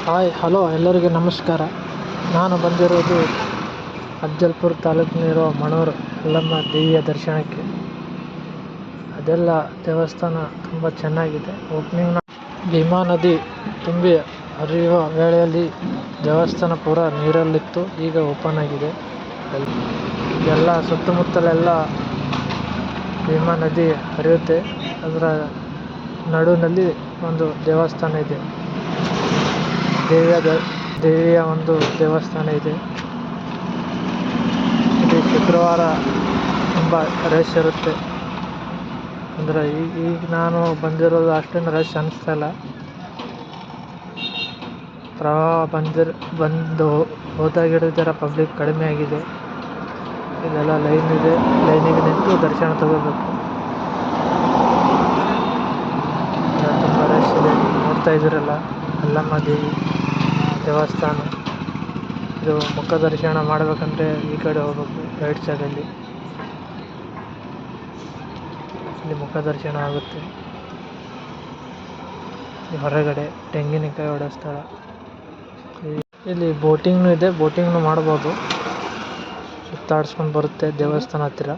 Hi hello ಎಲ್ಲರಿಗೂ ನಮಸ್ಕಾರ. ನಾನು ಬಂದಿರೋದು ಅಫ್ಜಲ್ಪುರ ತಾಲೂಕಿನಲ್ಲಿರೋ ಮಣೂರು ಯಲ್ಲಮ್ಮ ದೇವಿಯ ದರ್ಶನಕ್ಕೆ. ಅದೆಲ್ಲ ದೇವಸ್ಥಾನ ತುಂಬ ಚೆನ್ನಾಗಿದೆ. ಓಪನಿಂಗ್ನ ಭೀಮಾ ನದಿ ತುಂಬಿ ಹರಿಯುವ ವೇಳೆಯಲ್ಲಿ ದೇವಸ್ಥಾನ ಪೂರ ನೀರಲ್ಲಿತ್ತು. ಈಗ ಓಪನ್ ಆಗಿದೆ. ಎಲ್ಲ ಸುತ್ತಮುತ್ತಲೆಲ್ಲ ಭೀಮಾ ನದಿ ಹರಿಯುತ್ತೆ. ಅದರ ನಡುವಿನಲ್ಲಿ ಒಂದು ದೇವಸ್ಥಾನ ಇದೆ. ದೇವಿಯ ಒಂದು ದೇವಸ್ಥಾನ ಇದೆ. ಇಲ್ಲಿ ಶುಕ್ರವಾರ ತುಂಬ ರಶ್ ಇರುತ್ತೆ. ಅಂದರೆ ಈಗ ನಾನು ಬಂದಿರೋದು ಅಷ್ಟೇನು ರಶ್ ಅನ್ನಿಸ್ತಾ ಪ್ರವಾಹ ಬಂದು ಹೋದಾಗಿಡೋದರ ಪಬ್ಲಿಕ್ ಕಡಿಮೆ ಆಗಿದೆ. ಇಲ್ಲೆಲ್ಲ ಲೈನ್ ಇದೆ. ಲೈನಿಗೆ ನಿಂತು ದರ್ಶನ ತಗೋಬೇಕು. ತುಂಬ ರಶ್ ಇದೆ. ನೋಡ್ತಾ ಇದ್ದೀರಲ್ಲ, ಯಲ್ಲಮ್ಮ ದೇವಿ ದೇವಸ್ಥಾನ. ಇದು ಮುಖ ದರ್ಶನ ಮಾಡಬೇಕಂದ್ರೆ ಈ ಕಡೆ ಹೋಗ್ಬೇಕು, ರೈಟ್ ಸೈಡಲ್ಲಿ. ಇಲ್ಲಿ ಮುಖ ದರ್ಶನ ಆಗುತ್ತೆ. ಹೊರಗಡೆ ತೆಂಗಿನಕಾಯಿ ಹೊಡೋ ಸ್ಥಳ. ಇಲ್ಲಿ ಬೋಟಿಂಗ್ನು ಇದೆ. ಬೋಟಿಂಗ್ನು ಮಾಡ್ಬೋದು. ಸುತ್ತಾಡ್ಸ್ಕೊಂಡು ಬರುತ್ತೆ ದೇವಸ್ಥಾನ ಹತ್ತಿರ.